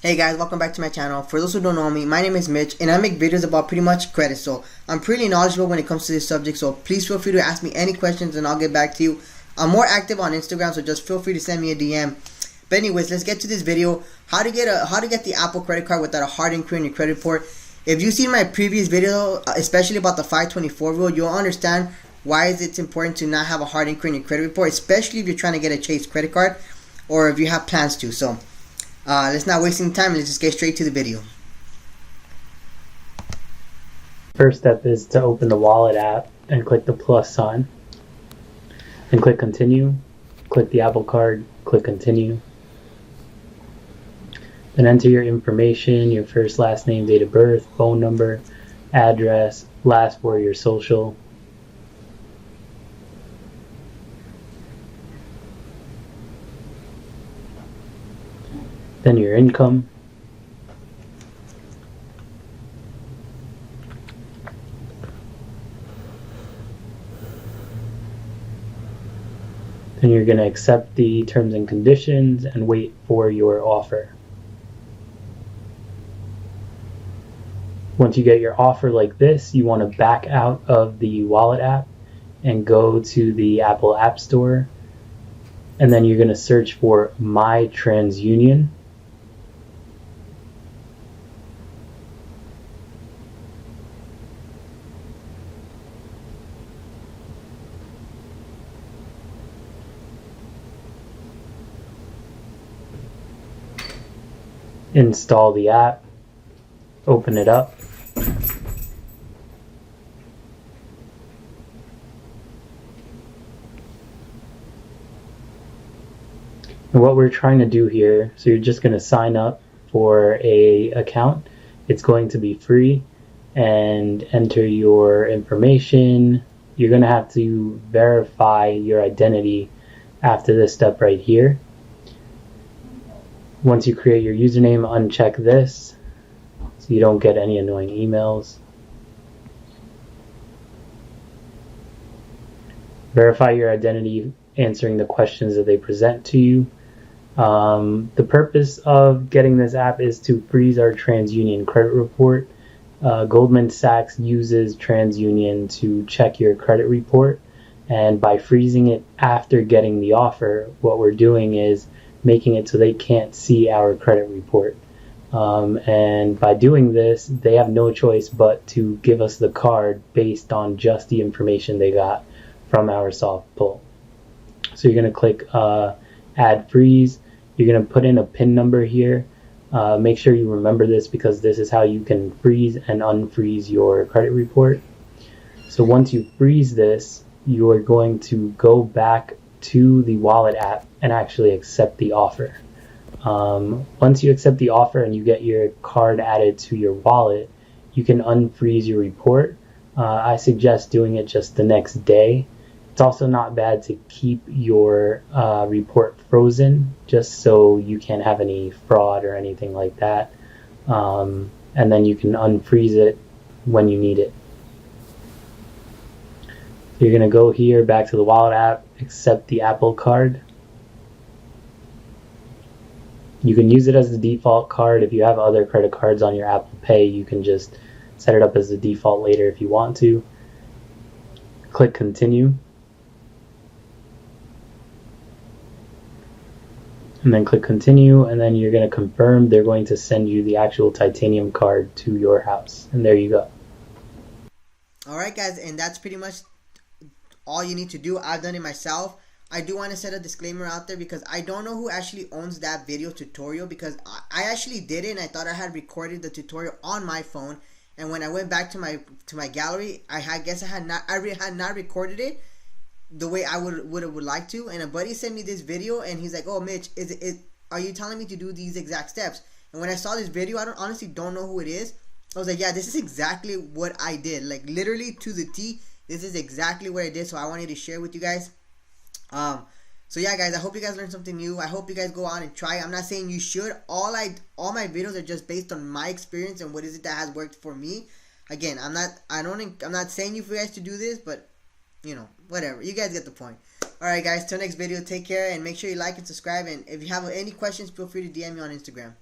Hey guys, welcome back to my channel. For those who don't know me, my name is Mitch and I make videos about pretty much credit. So I'm pretty knowledgeable when it comes to this subject, so please feel free to ask me any questions and I'll get back to you. I'm more active on Instagram, so just feel free to send me a DM. But anyways, let's get to this video. How to get the Apple credit card without a hard inquiry in your credit report. If you've seen my previous video, especially about the 524 rule, you'll understand why it's important to not have a hard inquiry in your credit report, especially if you're trying to get a Chase credit card or if you have plans to. So let's not wasting time, let's just get straight to the video. First step is to open the wallet app and click the plus sign. Then click continue, click the Apple card, click continue. Then enter your information, your first, last name, date of birth, phone number, address, last four of your social. Then your income. Then you're going to accept the terms and conditions and wait for your offer. Once you get your offer like this, you want to back out of the wallet app and go to the Apple App Store. And then you're going to search for My TransUnion. Install the app, open it up. And what we're trying to do here, so you're just going to sign up for a account. It's going to be free, and enter your information. You're going to have to verify your identity after this step right here. Once you create your username, uncheck this so you don't get any annoying emails. Verify your identity, answering the questions that they present to you. The purpose of getting this app is to freeze our TransUnion credit report. Goldman Sachs uses TransUnion to check your credit report, and by freezing it after getting the offer, what we're doing is making it so they can't see our credit report. And by doing this, they have no choice but to give us the card based on just the information they got from our soft pull. So you're going to click Add Freeze. You're going to put in a PIN number here. Make sure you remember this because this is how you can freeze and unfreeze your credit report. So once you freeze this, you are going to go back to the wallet app and actually accept the offer. Once you accept the offer and you get your card added to your wallet, you can unfreeze your report. I suggest doing it just the next day. It's also not bad to keep your report frozen just so you can't have any fraud or anything like that. And then you can unfreeze it when you need it. You're going to go here back to the wallet app, accept the Apple card. You can use it as the default card. If you have other credit cards on your Apple Pay, you can just set it up as the default later if you want to. Click continue. And then click continue, and then you're going to confirm. They're going to send you the actual titanium card to your house. And there you go. Alright guys, and that's pretty much all you need to do. I've done it myself. I do want to set a disclaimer out there because I don't know who actually owns that video tutorial, because I actually did it and I thought I had recorded the tutorial on my phone, and when I went back to my gallery, I had not recorded it the way I would like to. And a buddy sent me this video and he's like, "Oh Mitch, are you telling me to do these exact steps?" And when I saw this video, I honestly don't know who it is. I was like, yeah, this is exactly what I did, like literally to the T. This is exactly what I did, so I wanted to share with you guys. So yeah guys, I hope you guys learned something new. I hope you guys go out and try. I'm not saying you should. All my videos are just based on my experience and what is it that has worked for me. Again, I'm not saying you guys to do this, but you know, whatever. You guys get the point. Alright guys, till next video, take care and make sure you like and subscribe, and if you have any questions, feel free to DM me on Instagram.